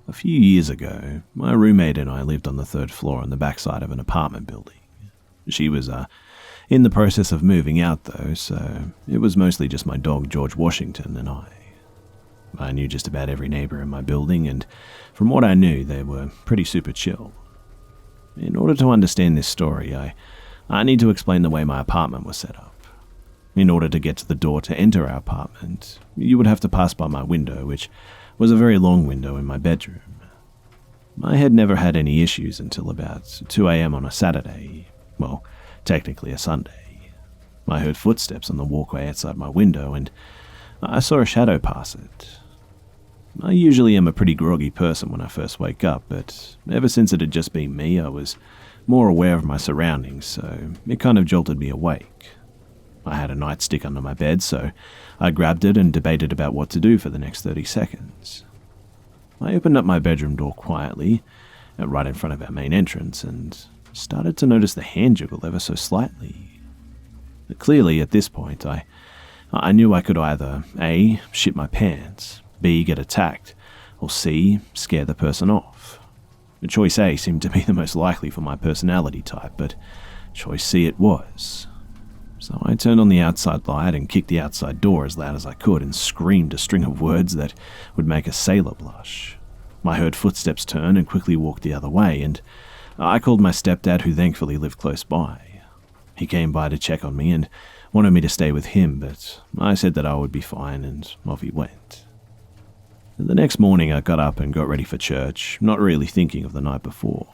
A few years ago, my roommate and I lived on the third floor on the backside of an apartment building. She was in the process of moving out though, so it was mostly just my dog George Washington and I. I knew just about every neighbor in my building, and from what I knew, they were pretty super chill. In order to understand this story, I need to explain the way my apartment was set up. In order to get to the door to enter our apartment, you would have to pass by my window, which was a very long window in my bedroom. I had never had any issues until about 2 a.m. on a Saturday, well, technically a Sunday. I heard footsteps on the walkway outside my window, and I saw a shadow pass it. I usually am a pretty groggy person when I first wake up, but ever since it had just been me, I was more aware of my surroundings, so it kind of jolted me awake. I had a nightstick under my bed, so I grabbed it and debated about what to do for the next 30 seconds. I opened up my bedroom door quietly, right in front of our main entrance, and started to notice the hand jiggle ever so slightly. Clearly, at this point, I knew I could either A, shit my pants, B, get attacked, or C, scare the person off. Choice A seemed to be the most likely for my personality type, but choice C it was. So I turned on the outside light and kicked the outside door as loud as I could and screamed a string of words that would make a sailor blush. I heard footsteps turn and quickly walked the other way, and I called my stepdad, who thankfully lived close by. He came by to check on me and wanted me to stay with him, but I said that I would be fine, and off he went. The next morning I got up and got ready for church, not really thinking of the night before.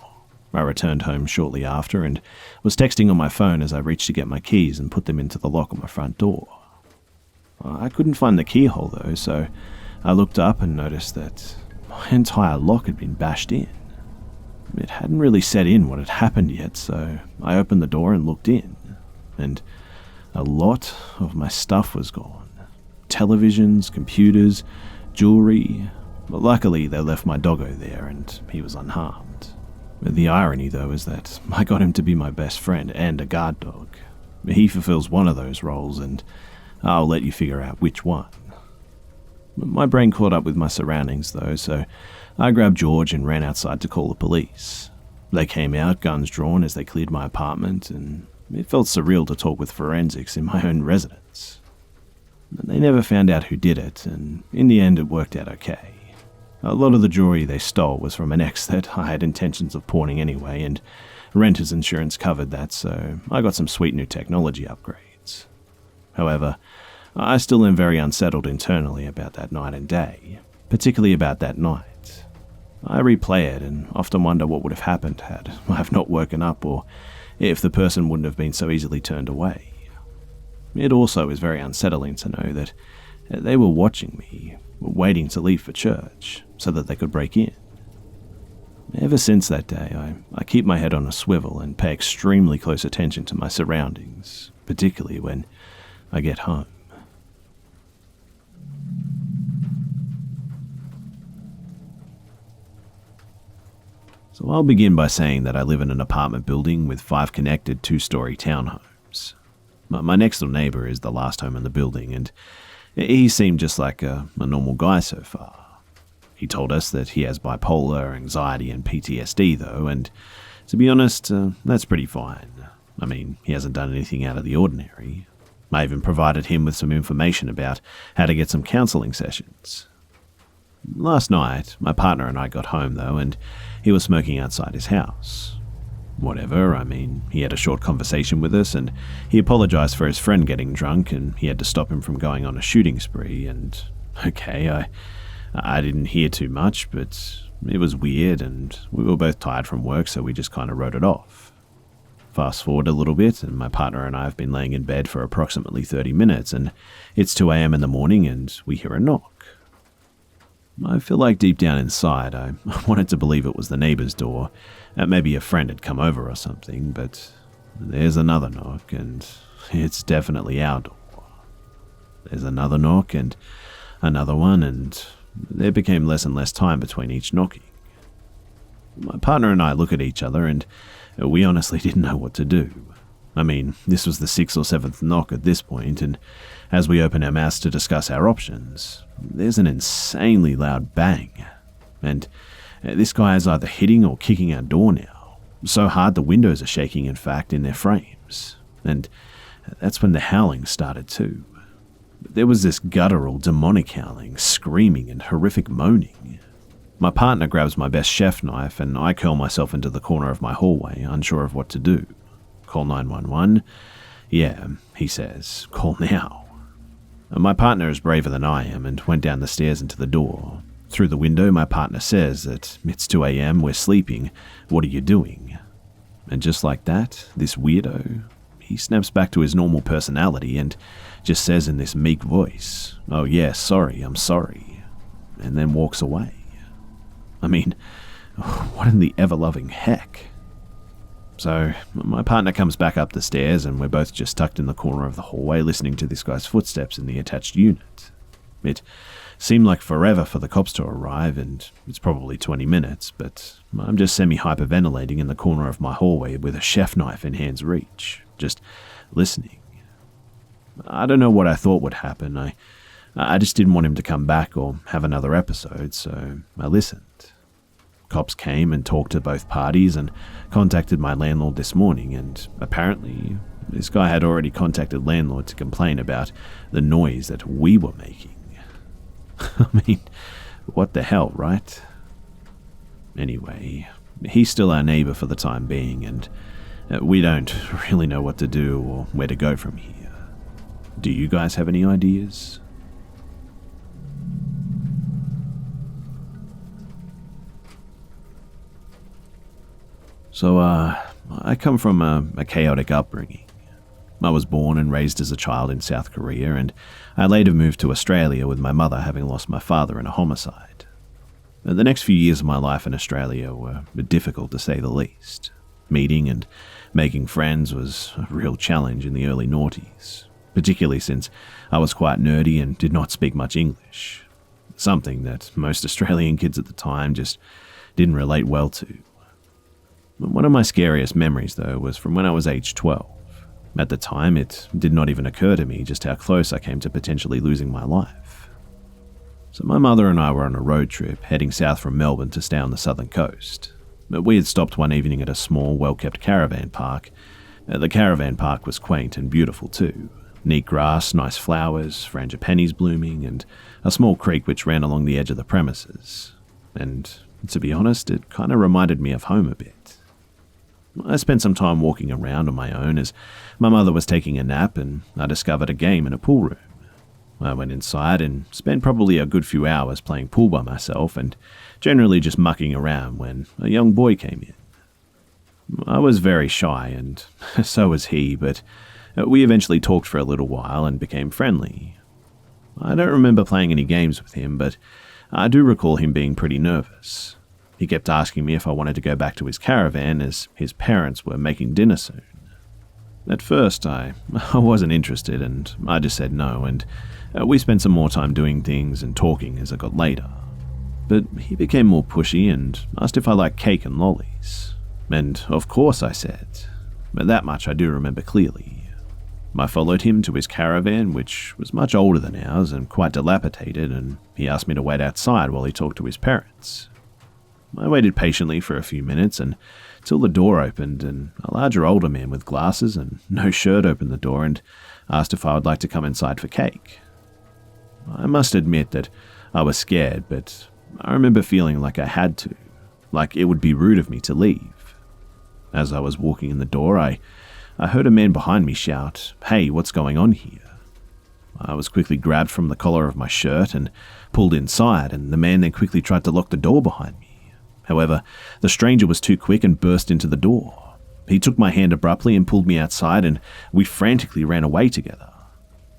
I returned home shortly after and was texting on my phone as I reached to get my keys and put them into the lock on my front door. I couldn't find the keyhole though, so I looked up and noticed that my entire lock had been bashed in. It hadn't really set in what had happened yet, so I opened the door and looked in, and a lot of my stuff was gone. Televisions, computers, jewelry. But luckily they left my doggo there and he was unharmed. The irony, though, is that I got him to be my best friend and a guard dog. He fulfills one of those roles, and I'll let you figure out which one. My brain caught up with my surroundings, though, so I grabbed George and ran outside to call the police. They came out, guns drawn, as they cleared my apartment, and it felt surreal to talk with forensics in my own residence. They never found out who did it, and in the end it worked out okay. A lot of the jewelry they stole was from an ex that I had intentions of pawning anyway, and renter's insurance covered that, so I got some sweet new technology upgrades. However, I still am very unsettled internally about that night and day, particularly about that night. I replay it and often wonder what would have happened had I have not woken up, or if the person wouldn't have been so easily turned away. It also is very unsettling to know that they were watching me, waiting to leave for church, so that they could break in. Ever since that day, I keep my head on a swivel and pay extremely close attention to my surroundings, particularly when I get home. So I'll begin by saying that I live in an apartment building with 5 connected 2-story townhomes. My next door neighbor is the last home in the building, and he seemed just like a normal guy so far. He told us that he has bipolar, anxiety, and PTSD though, and to be honest, that's pretty fine. I mean, he hasn't done anything out of the ordinary. I even provided him with some information about how to get some counselling sessions. Last night, my partner and I got home though, and he was smoking outside his house. Whatever, I mean, he had a short conversation with us, and he apologized for his friend getting drunk, and he had to stop him from going on a shooting spree, and okay, I didn't hear too much, but it was weird, and we were both tired from work, so we just kind of wrote it off. Fast forward a little bit, and my partner and I have been laying in bed for approximately 30 minutes, and it's 2 a.m. in the morning, and we hear a knock. I feel like deep down inside, I wanted to believe it was the neighbor's door. Maybe a friend had come over or something, but there's another knock, and it's definitely our door. There's another knock, and another one, and there became less and less time between each knocking. My partner and I look at each other, and we honestly didn't know what to do. I mean, this was the 6th or 7th knock at this point, and as we open our mouths to discuss our options, there's an insanely loud bang. And This guy is either hitting or kicking our door now. So hard the windows are shaking, in fact, in their frames. And that's when the howling started too. There was this guttural, demonic howling, screaming and horrific moaning. My partner grabs my best chef knife and I curl myself into the corner of my hallway, unsure of what to do. Call 911? Yeah, he says, call now. My partner is braver than I am and went down the stairs into the door. Through the window, my partner says that it's 2 a.m, we're sleeping, what are you doing? And just like that, this weirdo, he snaps back to his normal personality and just says in this meek voice, oh yeah, sorry, I'm sorry, and then walks away. I mean, what in the ever-loving heck? So, my partner comes back up the stairs and we're both just tucked in the corner of the hallway listening to this guy's footsteps in the attached unit. It seemed like forever for the cops to arrive, and it's probably 20 minutes, but I'm just semi-hyperventilating in the corner of my hallway with a chef knife in hand's reach, just listening. I don't know what I thought would happen. I just didn't want him to come back or have another episode, so I listened. Cops came and talked to both parties and contacted my landlord this morning, and apparently this guy had already contacted landlord to complain about the noise that we were making. I mean, what the hell, right? Anyway, he's still our neighbor for the time being, and we don't really know what to do or where to go from here. Do you guys have any ideas? So, I come from a chaotic upbringing. I was born and raised as a child in South Korea, and I later moved to Australia with my mother having lost my father in a homicide. The next few years of my life in Australia were difficult to say the least. Meeting and making friends was a real challenge in the early noughties, particularly since I was quite nerdy and did not speak much English, something that most Australian kids at the time just didn't relate well to. One of my scariest memories, though, was from when I was age 12. At the time, it did not even occur to me just how close I came to potentially losing my life. So my mother and I were on a road trip heading south from Melbourne to stay on the southern coast. We had stopped one evening at a small, well-kept caravan park. The caravan park was quaint and beautiful too. Neat grass, nice flowers, frangipanis blooming, and a small creek which ran along the edge of the premises. And to be honest, it kind of reminded me of home a bit. I spent some time walking around on my own as my mother was taking a nap, and I discovered a game in a pool room. I went inside and spent probably a good few hours playing pool by myself and generally just mucking around when a young boy came in. I was very shy, and so was he, but we eventually talked for a little while and became friendly. I don't remember playing any games with him, but I do recall him being pretty nervous. He kept asking me if I wanted to go back to his caravan as his parents were making dinner soon. At first, I wasn't interested, and I just said no, and we spent some more time doing things and talking as I got later. But he became more pushy and asked if I liked cake and lollies. And of course I said. But that much I do remember clearly. I followed him to his caravan, which was much older than ours and quite dilapidated, and he asked me to wait outside while he talked to his parents. I waited patiently for a few minutes until the door opened and a larger older man with glasses and no shirt opened the door and asked if I would like to come inside for cake. I must admit that I was scared, but I remember feeling like I had to, like it would be rude of me to leave. As I was walking in the door, I heard a man behind me shout, "Hey, what's going on here?" I was quickly grabbed from the collar of my shirt and pulled inside, and the man then quickly tried to lock the door behind me. However, the stranger was too quick and burst into the door. He took my hand abruptly and pulled me outside, and we frantically ran away together.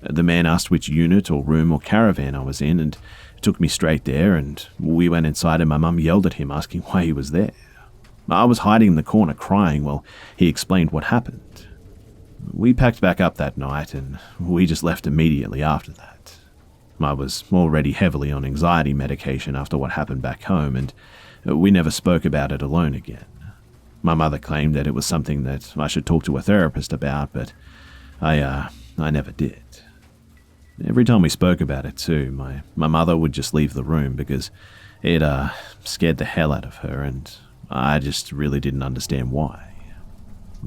The man asked which unit or room or caravan I was in and took me straight there, and we went inside and my mum yelled at him asking why he was there. I was hiding in the corner crying while he explained what happened. We packed back up that night and we just left immediately after that. I was already heavily on anxiety medication after what happened back home, and we never spoke about it alone again. My mother claimed that it was something that I should talk to a therapist about, but I never did. Every time we spoke about it too, my mother would just leave the room because It scared the hell out of her, and I just really didn't understand why.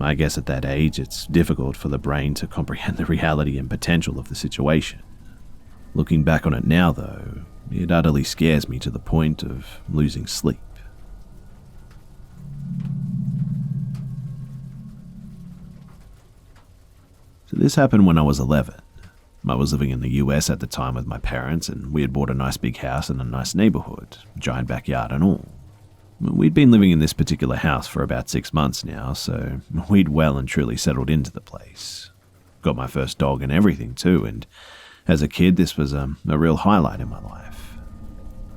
I guess at that age it's difficult for the brain to comprehend the reality and potential of the situation. Looking back on it now, though, it utterly scares me to the point of losing sleep. So this happened when I was 11. I was living in the US at the time with my parents, and we had bought a nice big house in a nice neighborhood, giant backyard and all. We'd been living in this particular house for about 6 months now, so we'd well and truly settled into the place. Got my first dog and everything too, and as a kid this was a real highlight in my life.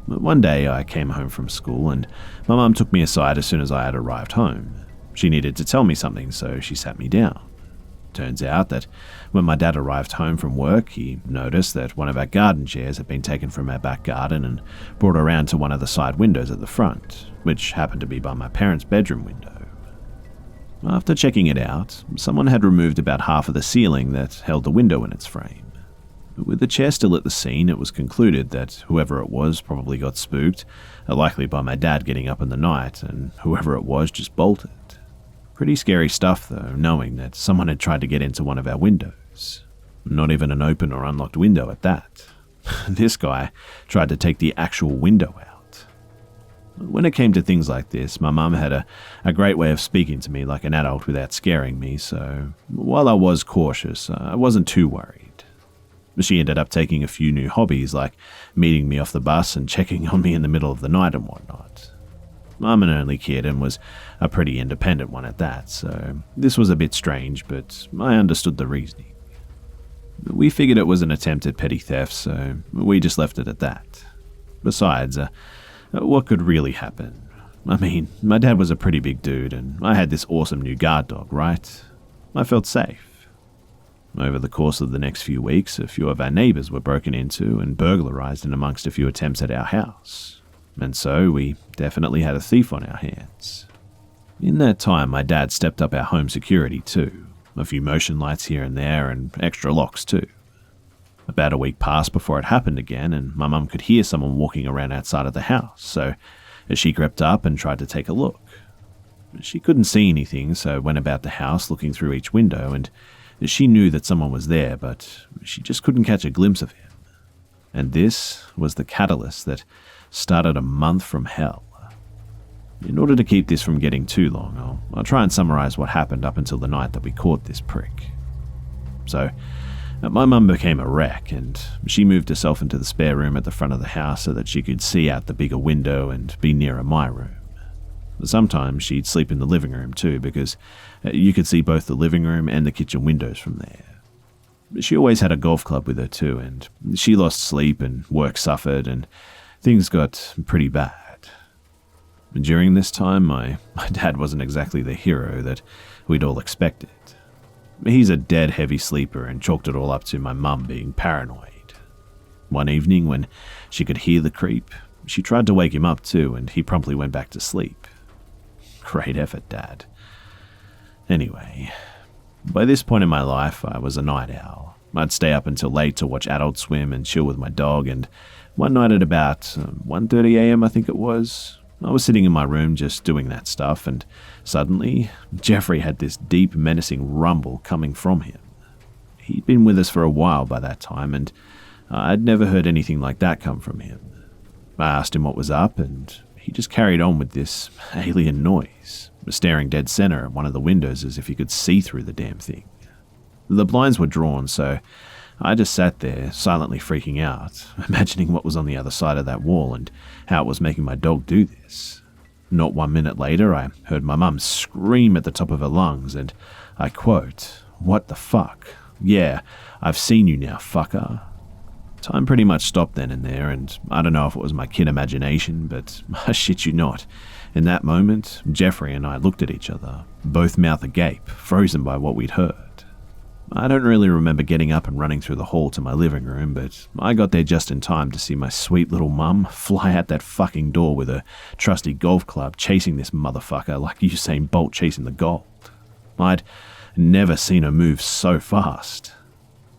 One day I came home from school and my mum took me aside as soon as I had arrived home. She needed to tell me something, so she sat me down. Turns out that when my dad arrived home from work, he noticed that one of our garden chairs had been taken from our back garden and brought around to one of the side windows at the front, which happened to be by my parents' bedroom window. After checking it out, someone had removed about half of the ceiling that held the window in its frame. With the chair still at the scene, it was concluded that whoever it was probably got spooked, likely by my dad getting up in the night, and whoever it was just bolted. Pretty scary stuff though, knowing that someone had tried to get into one of our windows. Not even an open or unlocked window at that. This guy tried to take the actual window out. When it came to things like this, my mum had a great way of speaking to me like an adult without scaring me, so while I was cautious, I wasn't too worried. She ended up taking a few new hobbies like meeting me off the bus and checking on me in the middle of the night and whatnot. I'm an only kid and was a pretty independent one at that, so this was a bit strange, but I understood the reasoning. We figured it was an attempt at petty theft, so we just left it at that. Besides, what could really happen? I mean, my dad was a pretty big dude, and I had this awesome new guard dog, right? I felt safe. Over the course of the next few weeks, a few of our neighbours were broken into and burglarized in amongst a few attempts at our house. And so we definitely had a thief on our hands. In that time, my dad stepped up our home security too. A few motion lights here and there and extra locks too. About a week passed before it happened again, and my mum could hear someone walking around outside of the house, so she crept up and tried to take a look. She couldn't see anything, so went about the house looking through each window, and she knew that someone was there, but she just couldn't catch a glimpse of him. And this was the catalyst that started a month from hell. In order to keep this from getting too long, I'll try and summarize what happened up until the night that we caught this prick. So, my mum became a wreck, and she moved herself into the spare room at the front of the house so that she could see out the bigger window and be nearer my room. Sometimes she'd sleep in the living room too, because you could see both the living room and the kitchen windows from there. She always had a golf club with her too, and she lost sleep and work suffered, and things got pretty bad. During this time, my dad wasn't exactly the hero that we'd all expected. He's a dead heavy sleeper and chalked it all up to my mum being paranoid. One evening, when she could hear the creep, she tried to wake him up too, and he promptly went back to sleep. Great effort, Dad. Anyway, by this point in my life, I was a night owl. I'd stay up until late to watch Adult Swim and chill with my dog, and one night at about 1:30 a.m. I think it was, I was sitting in my room just doing that stuff, and suddenly, Jeffrey had this deep, menacing rumble coming from him. He'd been with us for a while by that time, and I'd never heard anything like that come from him. I asked him what was up, and he just carried on with this alien noise, staring dead center at one of the windows as if he could see through the damn thing. The blinds were drawn, so I just sat there, silently freaking out, imagining what was on the other side of that wall and how it was making my dog do this. Not 1 minute later, I heard my mum scream at the top of her lungs, and I quote, "What the fuck? Yeah, I've seen you now, fucker." Time pretty much stopped then and there, and I don't know if it was my kid imagination, but I shit you not. In that moment, Jeffrey and I looked at each other, both mouth agape, frozen by what we'd heard. I don't really remember getting up and running through the hall to my living room, but I got there just in time to see my sweet little mum fly out that fucking door with her trusty golf club chasing this motherfucker like Usain Bolt chasing the gold. I'd never seen her move so fast.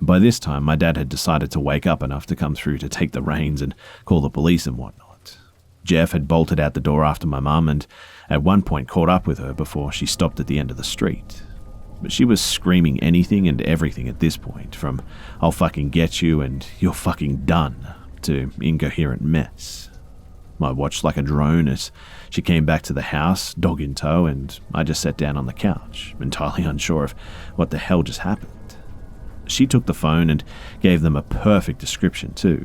By this time, my dad had decided to wake up enough to come through to take the reins and call the police and whatnot. Jeff had bolted out the door after my mum and at one point caught up with her before she stopped at the end of the street. But she was screaming anything and everything at this point, from "I'll fucking get you" and "you're fucking done" to incoherent mess. I watched like a drone as she came back to the house, dog in tow, and I just sat down on the couch, entirely unsure of what the hell just happened. She took the phone and gave them a perfect description too.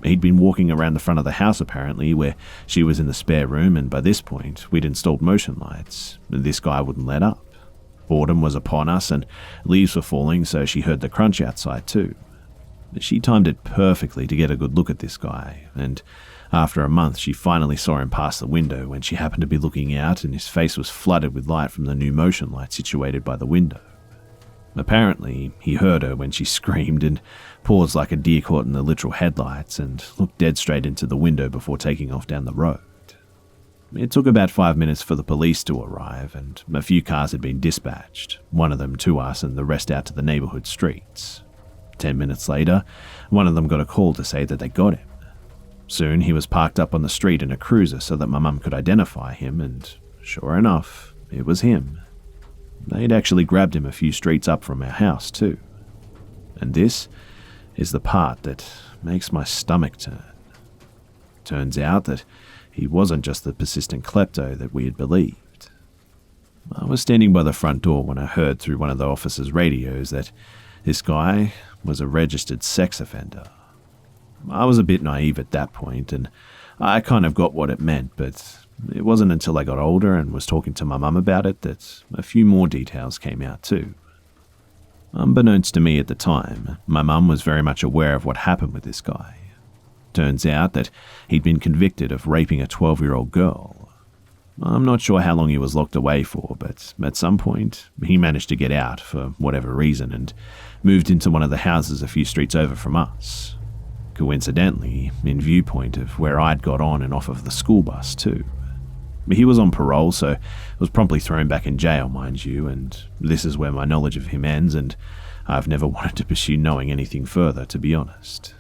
He'd been walking around the front of the house apparently, where she was in the spare room, and by this point we'd installed motion lights. This guy wouldn't let up. Autumn was upon us and leaves were falling, so she heard the crunch outside too. She timed it perfectly to get a good look at this guy, and after a month she finally saw him pass the window when she happened to be looking out, and his face was flooded with light from the new motion light situated by the window. Apparently, he heard her when she screamed and paused like a deer caught in the literal headlights and looked dead straight into the window before taking off down the road. It took about 5 minutes for the police to arrive, and a few cars had been dispatched, one of them to us and the rest out to the neighbourhood streets. 10 minutes later, one of them got a call to say that they got him. Soon he was parked up on the street in a cruiser so that my mum could identify him, and sure enough, it was him. They'd actually grabbed him a few streets up from our house too. And this is the part that makes my stomach turn. Turns out that he wasn't just the persistent klepto that we had believed. I was standing by the front door when I heard through one of the officers' radios that this guy was a registered sex offender. I was a bit naive at that point, and I kind of got what it meant, but it wasn't until I got older and was talking to my mum about it that a few more details came out too. Unbeknownst to me at the time, my mum was very much aware of what happened with this guy. Turns out that he'd been convicted of raping a 12-year-old girl. I'm not sure how long he was locked away for, but at some point he managed to get out for whatever reason and moved into one of the houses a few streets over from us. Coincidentally, in viewpoint of where I'd got on and off of the school bus too. He was on parole, so was promptly thrown back in jail, mind you, and this is where my knowledge of him ends, and I've never wanted to pursue knowing anything further, to be honest.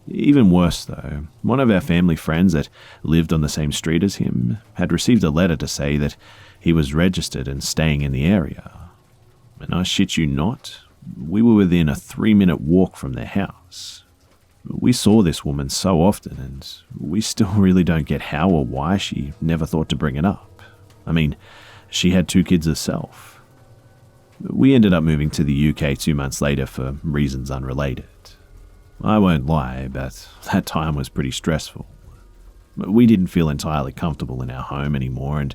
Even worse though, one of our family friends that lived on the same street as him had received a letter to say that he was registered and staying in the area. And I shit you not, we were within a 3-minute walk from their house. We saw this woman so often, and we still really don't get how or why she never thought to bring it up. I mean, she had 2 kids herself. We ended up moving to the UK 2 months later for reasons unrelated. I won't lie, but that time was pretty stressful. We didn't feel entirely comfortable in our home anymore, and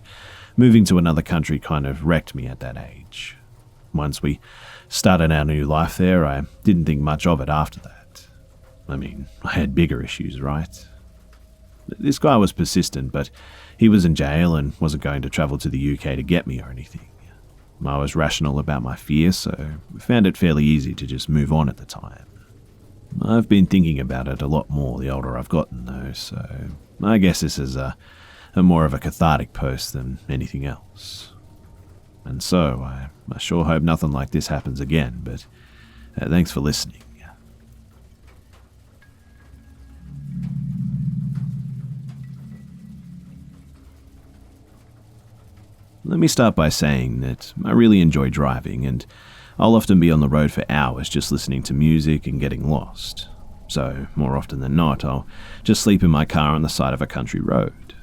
moving to another country kind of wrecked me at that age. Once we started our new life there, I didn't think much of it after that. I mean, I had bigger issues, right? This guy was persistent, but he was in jail and wasn't going to travel to the UK to get me or anything. I was rational about my fear, so found it fairly easy to just move on at the time. I've been thinking about it a lot more the older I've gotten though, so I guess this is a more of a cathartic post than anything else. And so, I sure hope nothing like this happens again, but thanks for listening. Let me start by saying that I really enjoy driving, and I'll often be on the road for hours just listening to music and getting lost. So, more often than not, I'll just sleep in my car on the side of a country road.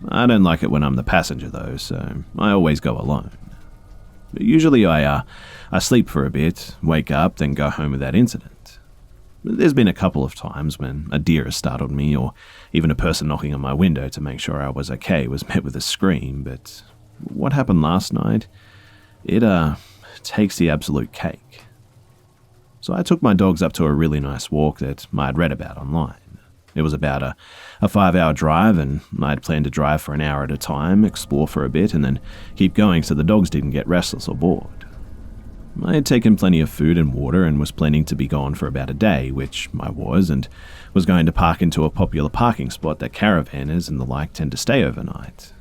I don't like it when I'm the passenger though, so I always go alone. But usually I sleep for a bit, wake up, then go home without incident. There's been a couple of times when a deer has startled me, or even a person knocking on my window to make sure I was okay was met with a scream, but what happened last night, it takes the absolute cake. So I took my dogs up to a really nice walk that I'd read about online. It was about a 5-hour drive, and I'd planned to drive for an hour at a time, explore for a bit, and then keep going so the dogs didn't get restless or bored. I had taken plenty of food and water and was planning to be gone for about a day, which I was, and was going to park into a popular parking spot that caravanners and the like tend to stay overnight.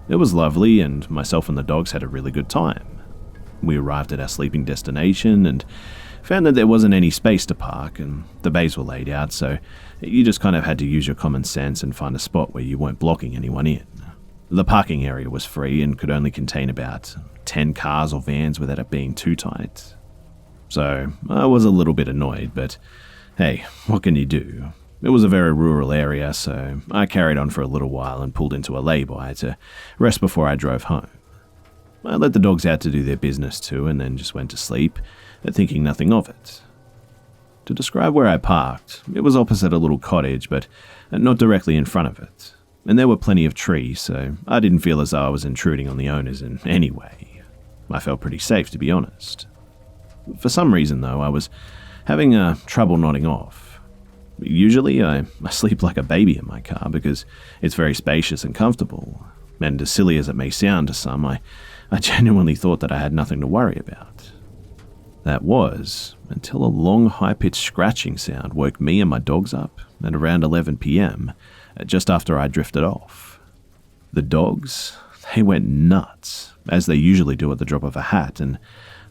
It was lovely, and myself and the dogs had a really good time. We arrived at our sleeping destination, and found that there wasn't any space to park and the bays were laid out, so you just kind of had to use your common sense and find a spot where you weren't blocking anyone in. The parking area was free and could only contain about 10 cars or vans without it being too tight. So I was a little bit annoyed, but hey, what can you do? It was a very rural area, so I carried on for a little while and pulled into a lay-by to rest before I drove home. I let the dogs out to do their business too and then just went to sleep, thinking nothing of it. To describe where I parked, it was opposite a little cottage, but not directly in front of it, and there were plenty of trees, so I didn't feel as though I was intruding on the owners in any way. I felt pretty safe, to be honest. For some reason, though, I was having trouble nodding off. Usually, I sleep like a baby in my car because it's very spacious and comfortable, and as silly as it may sound to some, I genuinely thought that I had nothing to worry about. That was until a long, high-pitched scratching sound woke me and my dogs up at around 11 p.m., just after I drifted off. The dogs, they went nuts, as they usually do at the drop of a hat, and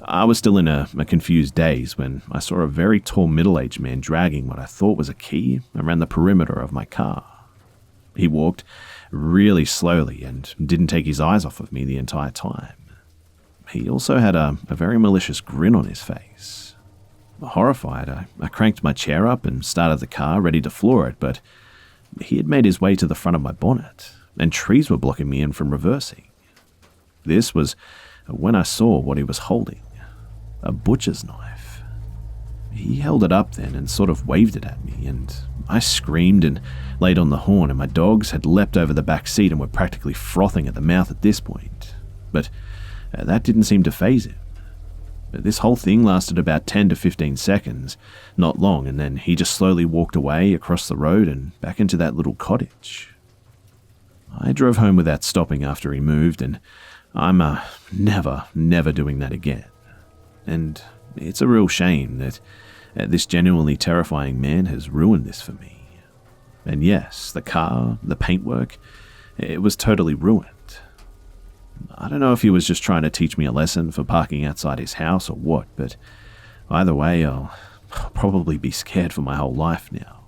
I was still in a confused daze when I saw a very tall middle-aged man dragging what I thought was a key around the perimeter of my car. He walked really slowly and didn't take his eyes off of me the entire time. He also had a very malicious grin on his face. Horrified, I cranked my chair up and started the car, ready to floor it, but he had made his way to the front of my bonnet, and trees were blocking me in from reversing. This was when I saw what he was holding. A butcher's knife. He held it up then and sort of waved it at me, and I screamed and laid on the horn, and my dogs had leapt over the back seat and were practically frothing at the mouth at this point. But that didn't seem to faze him. This whole thing lasted about 10 to 15 seconds, not long, and then he just slowly walked away across the road and back into that little cottage. I drove home without stopping after he moved, and I'm never doing that again. And it's a real shame that this genuinely terrifying man has ruined this for me. And yes, the car, the paintwork, it was totally ruined. I don't know if he was just trying to teach me a lesson for parking outside his house or what, but either way, I'll probably be scared for my whole life now.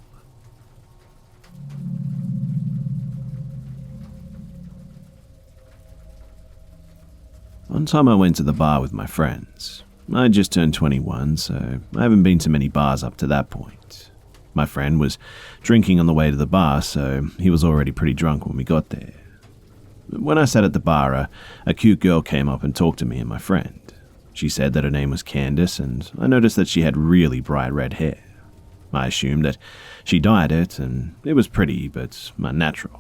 One time I went to the bar with my friends. I just turned 21, so I haven't been to many bars up to that point. My friend was drinking on the way to the bar, so he was already pretty drunk when we got there. When I sat at the bar, a cute girl came up and talked to me and my friend. She said that her name was Candace, and I noticed that she had really bright red hair. I assumed that she dyed it, and it was pretty, but unnatural.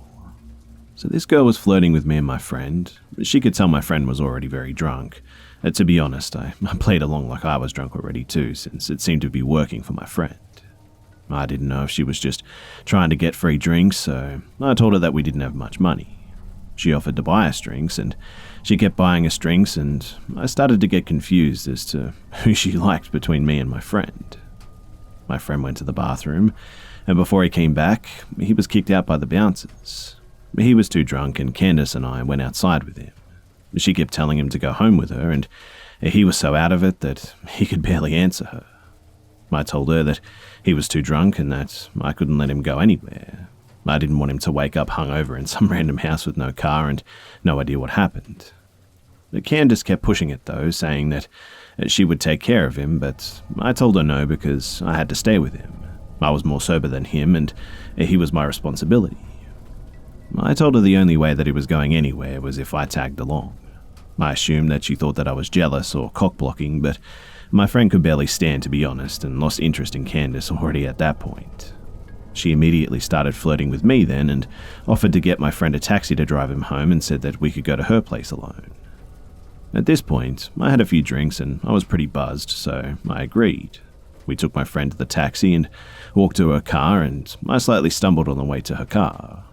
So this girl was flirting with me and my friend. She could tell my friend was already very drunk. To be honest, I played along like I was drunk already too, since it seemed to be working for my friend. I didn't know if she was just trying to get free drinks, so I told her that we didn't have much money. She offered to buy us drinks, and she kept buying us drinks, and I started to get confused as to who she liked between me and my friend. My friend went to the bathroom, and before he came back, he was kicked out by the bouncers. He was too drunk, and Candace and I went outside with him. She kept telling him to go home with her, and he was so out of it that he could barely answer her. I told her that he was too drunk and that I couldn't let him go anywhere. I didn't want him to wake up hungover in some random house with no car and no idea what happened. Candace kept pushing it though, saying that she would take care of him, but I told her no because I had to stay with him. I was more sober than him, and he was my responsibility. I told her the only way that he was going anywhere was if I tagged along. I assumed that she thought that I was jealous or cock-blocking, but my friend could barely stand, to be honest, and lost interest in Candace already at that point. She immediately started flirting with me then and offered to get my friend a taxi to drive him home and said that we could go to her place alone. At this point, I had a few drinks and I was pretty buzzed, so I agreed. We took my friend to the taxi and walked to her car, and I slightly stumbled on the way to her car.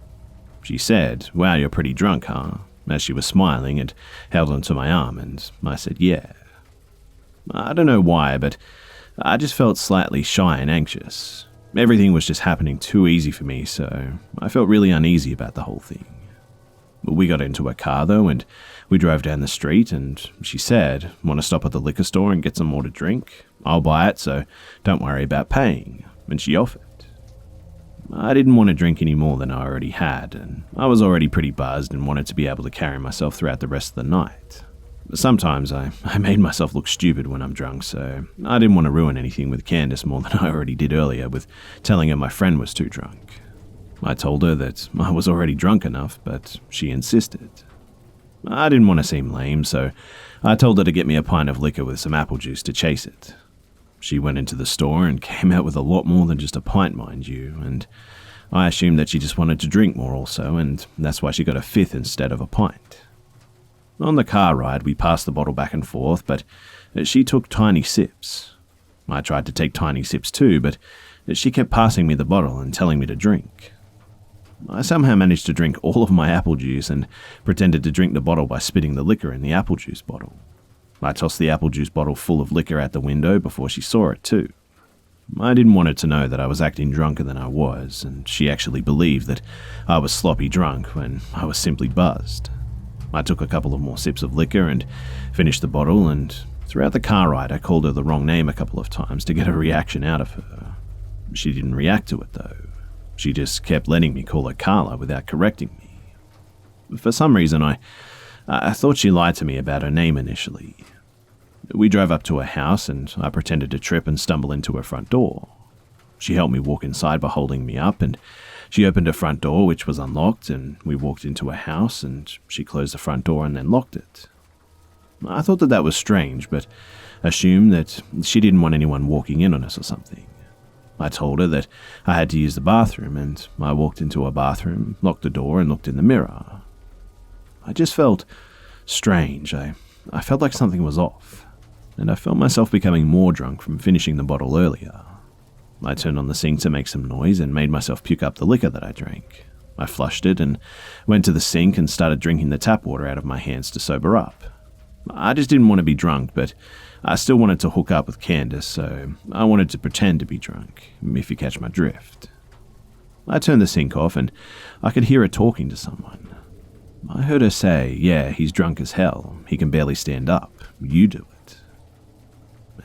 She said, "Wow, you're pretty drunk, huh?" as she was smiling and held onto my arm, and I said, "Yeah." I don't know why, but I just felt slightly shy and anxious. Everything was just happening too easy for me, so I felt really uneasy about the whole thing. We got into a car though, and we drove down the street, and she said, "Want to stop at the liquor store and get some more to drink?" I'll buy it, so don't worry about paying, and she offered. I didn't want to drink any more than I already had, and I was already pretty buzzed and wanted to be able to carry myself throughout the rest of the night. Sometimes I made myself look stupid when I'm drunk, so I didn't want to ruin anything with Candace more than I already did earlier with telling her my friend was too drunk. I told her that I was already drunk enough, but she insisted. I didn't want to seem lame, so I told her to get me a pint of liquor with some apple juice to chase it. She went into the store and came out with a lot more than just a pint, mind you, and I assumed that she just wanted to drink more also, and that's why she got a fifth instead of a pint. On the car ride, we passed the bottle back and forth, but she took tiny sips. I tried to take tiny sips too, but she kept passing me the bottle and telling me to drink. I somehow managed to drink all of my apple juice and pretended to drink the bottle by spitting the liquor in the apple juice bottle. I tossed the apple juice bottle full of liquor out the window before she saw it too. I didn't want her to know that I was acting drunker than I was, and she actually believed that I was sloppy drunk when I was simply buzzed. I took a couple of more sips of liquor and finished the bottle, and throughout the car ride I called her the wrong name a couple of times to get a reaction out of her. She didn't react to it though. She just kept letting me call her Carla without correcting me. For some reason I thought she lied to me about her name initially. We drove up to her house and I pretended to trip and stumble into her front door. She helped me walk inside by holding me up, and she opened her front door, which was unlocked, and we walked into her house and she closed the front door and then locked it. I thought that was strange, but assumed that she didn't want anyone walking in on us or something. I told her that I had to use the bathroom, and I walked into her bathroom, locked the door and looked in the mirror. I just felt strange. I felt like something was off, and I felt myself becoming more drunk from finishing the bottle earlier. I turned on the sink to make some noise and made myself puke up the liquor that I drank. I flushed it and went to the sink and started drinking the tap water out of my hands to sober up. I just didn't want to be drunk, but I still wanted to hook up with Candace, so I wanted to pretend to be drunk, if you catch my drift. I turned the sink off and I could hear her talking to someone. I heard her say, "Yeah, he's drunk as hell. He can barely stand up. You do it."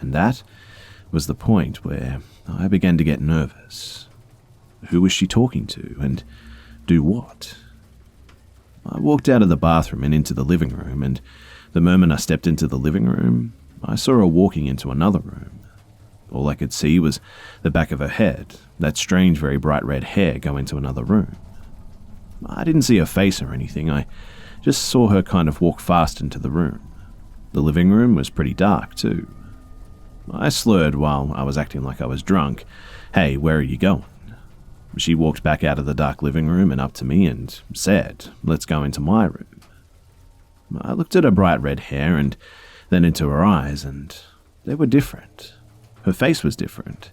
And that was the point where I began to get nervous. Who was she talking to, and do what? I walked out of the bathroom and into the living room, and the moment I stepped into the living room, I saw her walking into another room. All I could see was the back of her head, that strange, very bright red hair go into another room. I didn't see her face or anything, I just saw her kind of walk fast into the room. The living room was pretty dark too. I slurred while I was acting like I was drunk. "Hey, where are you going?" She walked back out of the dark living room and up to me and said, "Let's go into my room." I looked at her bright red hair and then into her eyes, and they were different. Her face was different.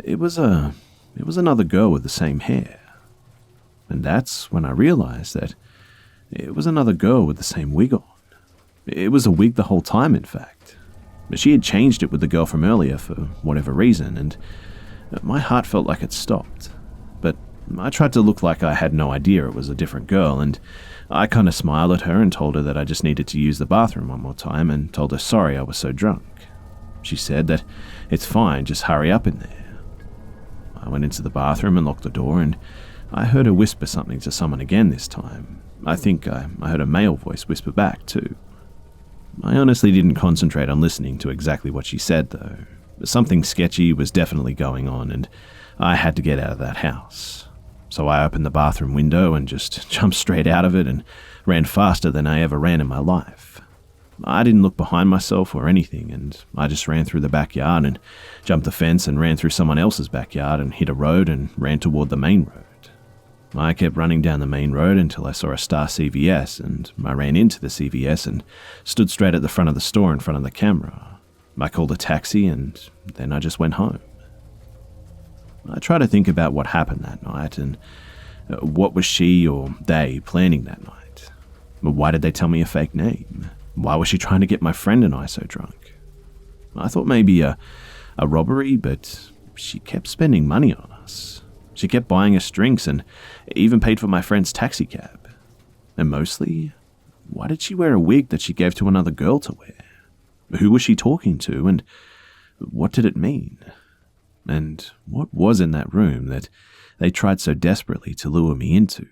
It was another girl with the same hair. And that's when I realized that it was another girl with the same wig on. It was a wig the whole time, in fact. But she had changed it with the girl from earlier for whatever reason, and my heart felt like it stopped. But I tried to look like I had no idea it was a different girl, and I kind of smiled at her and told her that I just needed to use the bathroom one more time and told her sorry I was so drunk. She said that it's fine, just hurry up in there. I went into the bathroom and locked the door, and I heard her whisper something to someone again this time. I think I heard a male voice whisper back too. I honestly didn't concentrate on listening to exactly what she said though. Something sketchy was definitely going on, and I had to get out of that house. So I opened the bathroom window and just jumped straight out of it and ran faster than I ever ran in my life. I didn't look behind myself or anything, and I just ran through the backyard and jumped the fence and ran through someone else's backyard and hit a road and ran toward the main road. I kept running down the main road until I saw a Star CVS, and I ran into the CVS and stood straight at the front of the store in front of the camera. I called a taxi, and then I just went home. I tried to think about what happened that night, and what was she or they planning that night? Why did they tell me a fake name? Why was she trying to get my friend and I so drunk? I thought maybe a robbery, but she kept spending money on us. She kept buying us drinks and even paid for my friend's taxi cab. And mostly, why did she wear a wig that she gave to another girl to wear? Who was she talking to, and What did it mean? And what was in that room that they tried so desperately to lure me into?